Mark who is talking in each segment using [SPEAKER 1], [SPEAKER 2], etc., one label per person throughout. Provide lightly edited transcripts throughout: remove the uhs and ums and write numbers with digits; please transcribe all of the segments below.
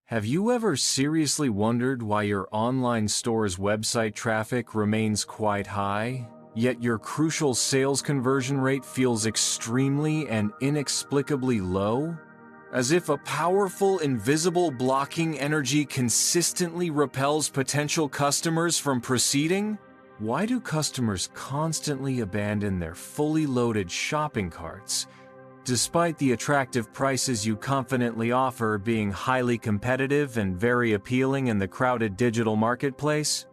[SPEAKER 1] Have you ever seriously wondered why your online store's website traffic remains quite high, yet your crucial sales conversion rate feels extremely and inexplicably low? As if a powerful, invisible blocking energy consistently repels potential customers from proceeding? Why do customers constantly abandon their fully loaded shopping carts, despite the attractive prices you confidently offer being highly competitive and very appealing in the crowded digital marketplace?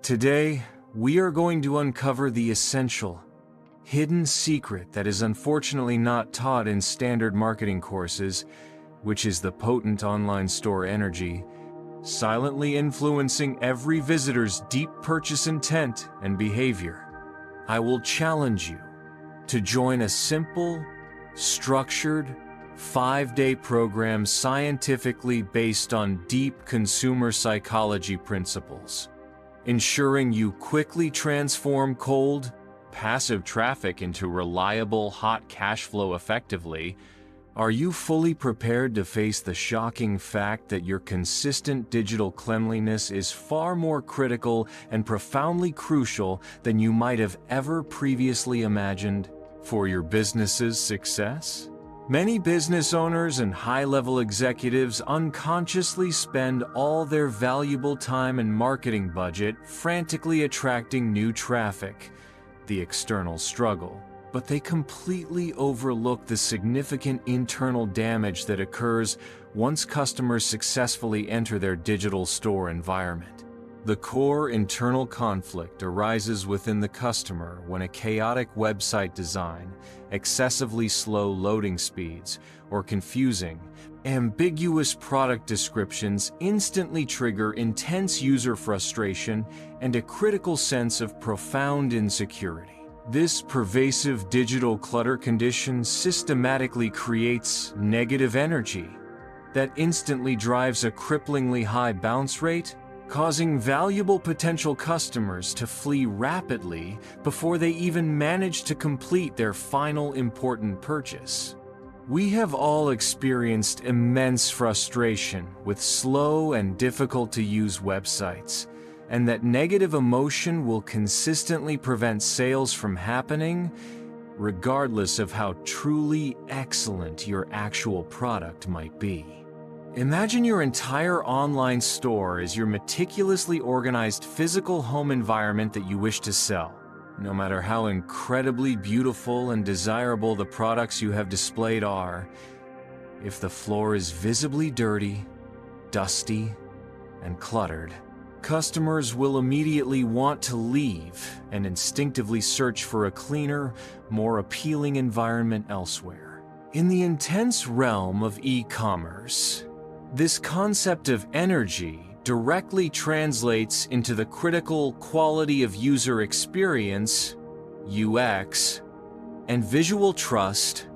[SPEAKER 1] Today, we are going to uncover the essential, hidden secret that is unfortunately not taught in standard marketing courses, which is the potent online store energy, silently influencing every visitor's deep purchase intent and behavior. I will challenge you to join a simple, structured, 5-day program scientifically based on deep consumer psychology principles, ensuring you quickly transform cold, passive traffic into reliable, hot cash flow effectively. Are you fully prepared to face the shocking fact that your consistent digital cleanliness is far more critical and profoundly crucial than you might have ever previously imagined for your business's success? Many business owners and high-level executives unconsciously spend all their valuable time and marketing budget frantically attracting new traffic, the external struggle. But they completely overlook the significant internal damage that occurs once customers successfully enter their digital store environment. The core internal conflict arises within the customer when a chaotic website design, excessively slow loading speeds, or confusing, ambiguous product descriptions instantly trigger intense user frustration and a critical sense of profound insecurity. This pervasive digital clutter condition systematically creates negative energy that instantly drives a cripplingly high bounce rate, causing valuable potential customers to flee rapidly before they even manage to complete their final important purchase. We have all experienced immense frustration with slow and difficult-to-use websites, and that negative emotion will consistently prevent sales from happening, regardless of how truly excellent your actual product might be. Imagine your entire online store as your meticulously organized physical home environment that you wish to sell. No matter how incredibly beautiful and desirable the products you have displayed are, if the floor is visibly dirty, dusty, and cluttered, customers will immediately want to leave and instinctively search for a cleaner, more appealing environment elsewhere. In the intense realm of e-commerce, this concept of energy directly translates into the critical quality of user experience, UX, and visual trust,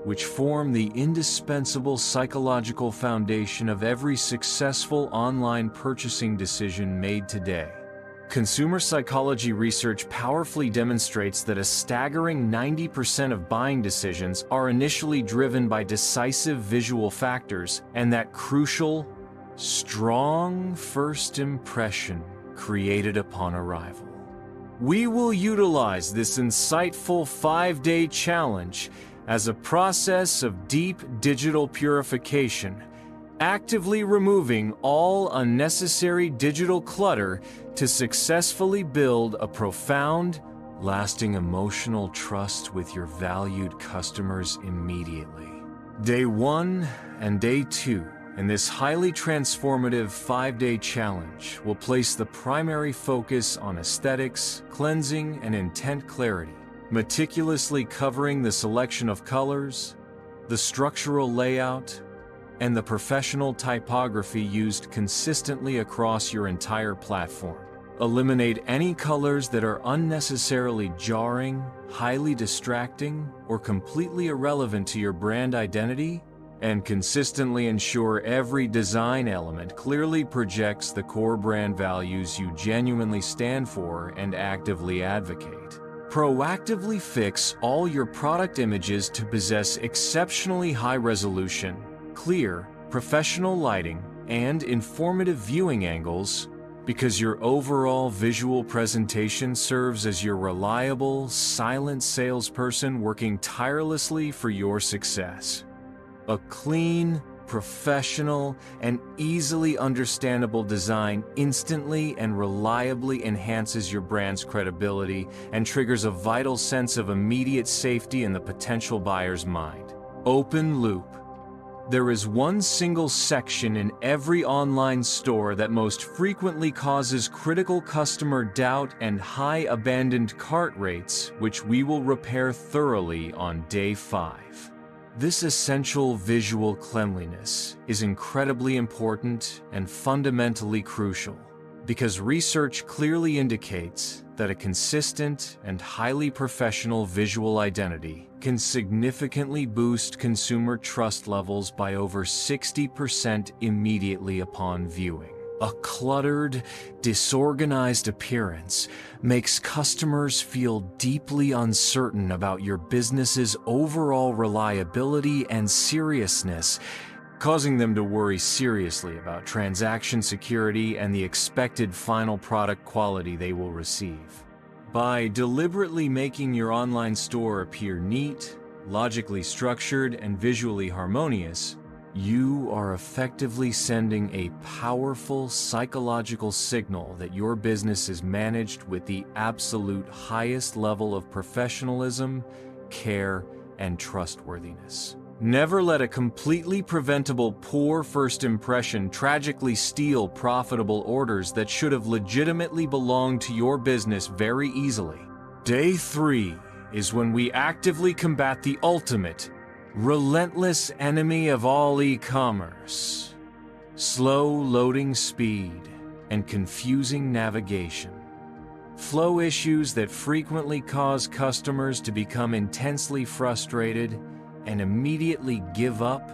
[SPEAKER 1] which form the indispensable psychological foundation of every successful online purchasing decision made today. Consumer psychology research powerfully demonstrates that a staggering 90% of buying decisions are initially driven by decisive visual factors, and that crucial, strong first impression created upon arrival. We will utilize this insightful 5-day challenge as a process of deep digital purification, actively removing all unnecessary digital clutter to successfully build a profound, lasting emotional trust with your valued customers immediately. Day 1 and Day 2 in this highly transformative 5-day challenge will place the primary focus on aesthetics, cleansing, and intent clarity, meticulously covering the selection of colors, the structural layout, and the professional typography used consistently across your entire platform. Eliminate any colors that are unnecessarily jarring, highly distracting, or completely irrelevant to your brand identity, and consistently ensure every design element clearly projects the core brand values you genuinely stand for and actively advocate. Proactively fix all your product images to possess exceptionally high resolution, clear, professional lighting, and informative viewing angles, because your overall visual presentation serves as your reliable, silent salesperson working tirelessly for your success. A clean, professional, and easily understandable design instantly and reliably enhances your brand's credibility and triggers a vital sense of immediate safety in the potential buyer's mind. Open loop. There is one single section in every online store that most frequently causes critical customer doubt and high abandoned cart rates, which we will repair thoroughly on day 5. This essential visual cleanliness is incredibly important and fundamentally crucial, because research clearly indicates that a consistent and highly professional visual identity can significantly boost consumer trust levels by over 60% immediately upon viewing. A cluttered, disorganized appearance makes customers feel deeply uncertain about your business's overall reliability and seriousness, causing them to worry seriously about transaction security and the expected final product quality they will receive. By deliberately making your online store appear neat, logically structured, and visually harmonious, you are effectively sending a powerful psychological signal that your business is managed with the absolute highest level of professionalism, care, and trustworthiness. Never let a completely preventable poor first impression tragically steal profitable orders that should have legitimately belonged to your business very easily. Day 3 is when we actively combat the ultimate, relentless enemy of all e-commerce: slow loading speed and confusing navigation. Flow issues that frequently cause customers to become intensely frustrated and immediately give up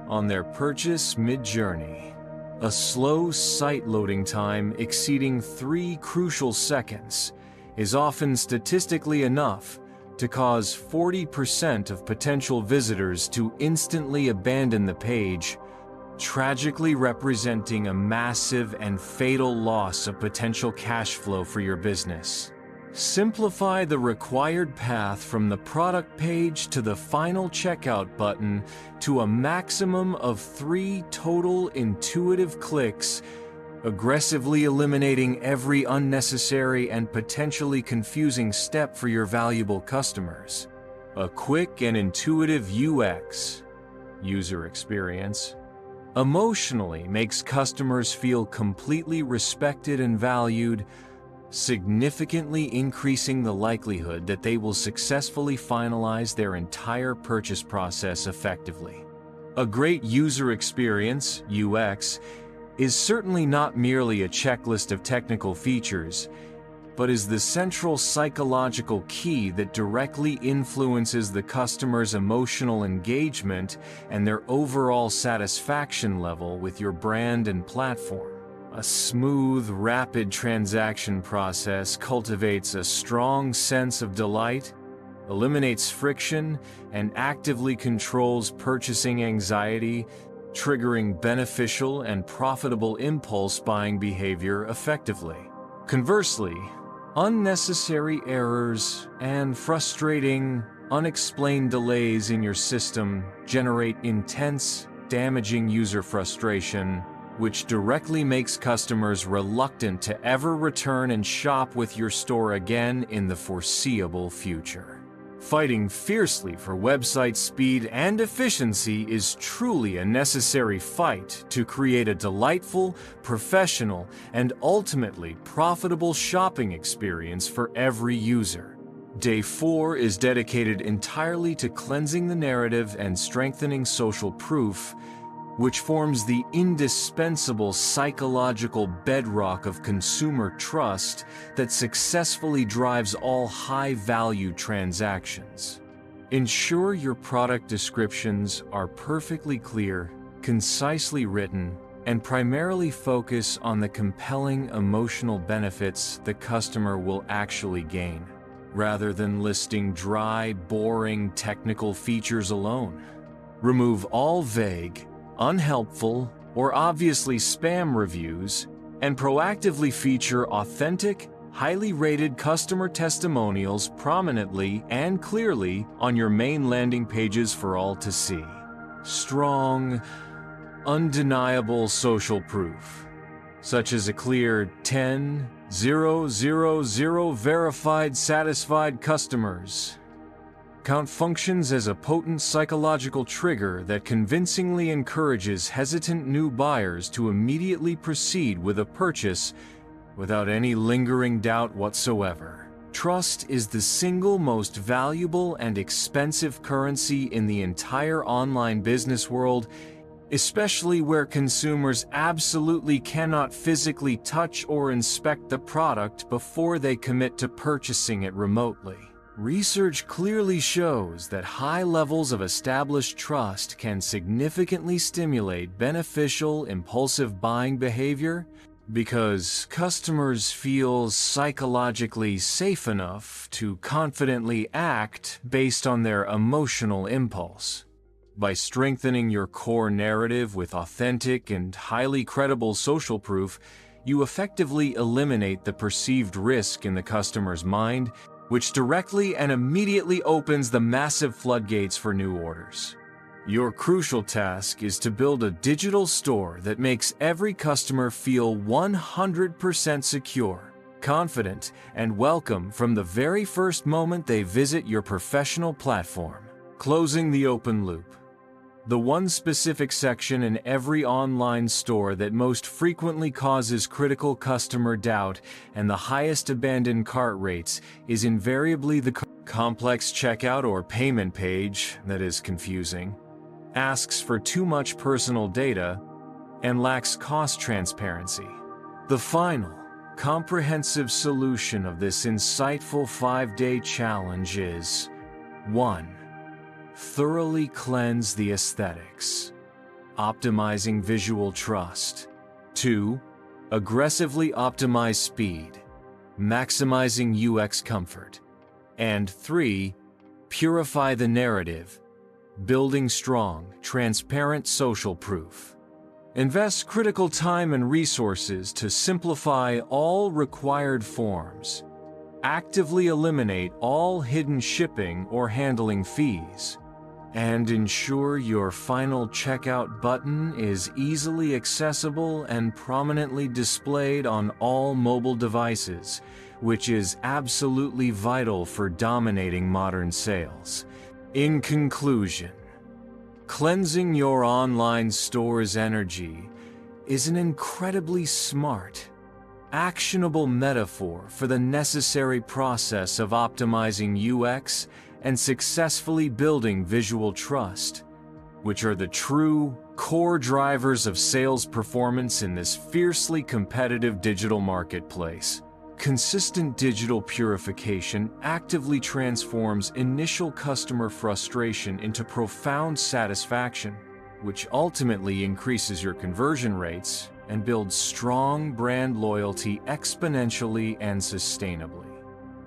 [SPEAKER 1] on their purchase mid-journey. A slow site loading time exceeding 3 crucial seconds is often statistically enough to cause 40% of potential visitors to instantly abandon the page, tragically representing a massive and fatal loss of potential cash flow for your business. Simplify the required path from the product page to the final checkout button to a maximum of 3 total intuitive clicks, aggressively eliminating every unnecessary and potentially confusing step for your valuable customers. A quick and intuitive UX, user experience, emotionally makes customers feel completely respected and valued, significantly increasing the likelihood that they will successfully finalize their entire purchase process effectively. A great user experience, UX, is certainly not merely a checklist of technical features, but is the central psychological key that directly influences the customer's emotional engagement and their overall satisfaction level with your brand and platform. A smooth, rapid transaction process cultivates a strong sense of delight, eliminates friction, and actively controls purchasing anxiety, triggering beneficial and profitable impulse buying behavior effectively. Conversely, unnecessary errors and frustrating, unexplained delays in your system generate intense, damaging user frustration, which directly makes customers reluctant to ever return and shop with your store again in the foreseeable future. Fighting fiercely for website speed and efficiency is truly a necessary fight to create a delightful, professional, and ultimately profitable shopping experience for every user. Day 4 is dedicated entirely to cleansing the narrative and strengthening social proof, which forms the indispensable psychological bedrock of consumer trust that successfully drives all high-value transactions. Ensure your product descriptions are perfectly clear, concisely written, and primarily focus on the compelling emotional benefits the customer will actually gain, rather than listing dry, boring technical features alone. Remove all vague, unhelpful, or obviously spam reviews, and proactively feature authentic, highly rated customer testimonials prominently and clearly on your main landing pages for all to see. Strong, undeniable social proof, such as a clear 10,000 verified satisfied customers count, functions as a potent psychological trigger that convincingly encourages hesitant new buyers to immediately proceed with a purchase without any lingering doubt whatsoever. Trust is the single most valuable and expensive currency in the entire online business world, especially where consumers absolutely cannot physically touch or inspect the product before they commit to purchasing it remotely. Research clearly shows that high levels of established trust can significantly stimulate beneficial, impulsive buying behavior because customers feel psychologically safe enough to confidently act based on their emotional impulse. By strengthening your core narrative with authentic and highly credible social proof, you effectively eliminate the perceived risk in the customer's mind, which directly and immediately opens the massive floodgates for new orders. Your crucial task is to build a digital store that makes every customer feel 100% secure, confident, and welcome from the very first moment they visit your professional platform. Closing the open loop. The one specific section in every online store that most frequently causes critical customer doubt and the highest abandoned cart rates is invariably the complex checkout or payment page that is confusing, asks for too much personal data, and lacks cost transparency. The final, comprehensive solution of this insightful 5-day challenge is 1. Thoroughly cleanse the aesthetics, optimizing visual trust. 2. Aggressively optimize speed, maximizing UX comfort. And 3. Purify the narrative, building strong, transparent social proof. Invest critical time and resources to simplify all required forms. Actively eliminate all hidden shipping or handling fees. And ensure your final checkout button is easily accessible and prominently displayed on all mobile devices, which is absolutely vital for dominating modern sales. In conclusion, cleansing your online store's energy is an incredibly smart, actionable metaphor for the necessary process of optimizing UX and successfully building visual trust, which are the true core drivers of sales performance in this fiercely competitive digital marketplace. Consistent digital purification actively transforms initial customer frustration into profound satisfaction, which ultimately increases your conversion rates and builds strong brand loyalty exponentially and sustainably.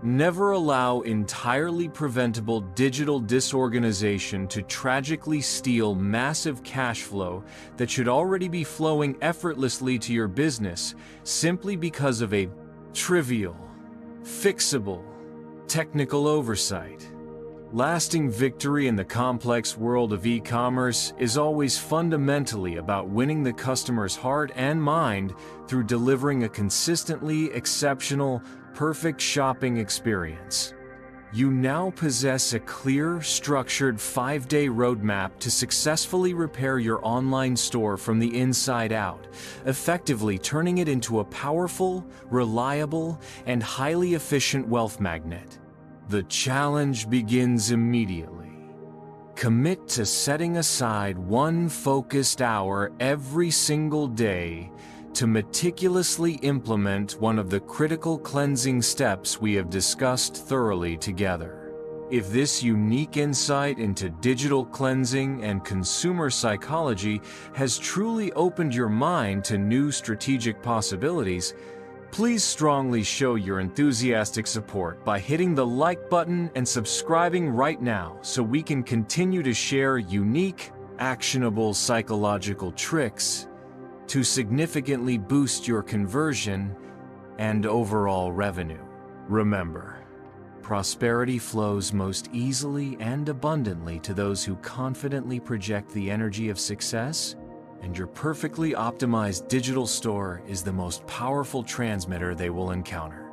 [SPEAKER 1] Never allow entirely preventable digital disorganization to tragically steal massive cash flow that should already be flowing effortlessly to your business simply because of a trivial, fixable, technical oversight. Lasting victory in the complex world of e-commerce is always fundamentally about winning the customer's heart and mind through delivering a consistently exceptional, perfect shopping experience. You now possess a clear, structured 5-day roadmap to successfully repair your online store from the inside out, effectively turning it into a powerful, reliable, and highly efficient wealth magnet. The challenge begins immediately. Commit to setting aside one focused hour every single day to meticulously implement one of the critical cleansing steps we have discussed thoroughly together. If this unique insight into digital cleansing and consumer psychology has truly opened your mind to new strategic possibilities, please strongly show your enthusiastic support by hitting the like button and subscribing right now so we can continue to share unique, actionable psychological tricks to significantly boost your conversion and overall revenue. Remember, prosperity flows most easily and abundantly to those who confidently project the energy of success, and your perfectly optimized digital store is the most powerful transmitter they will encounter.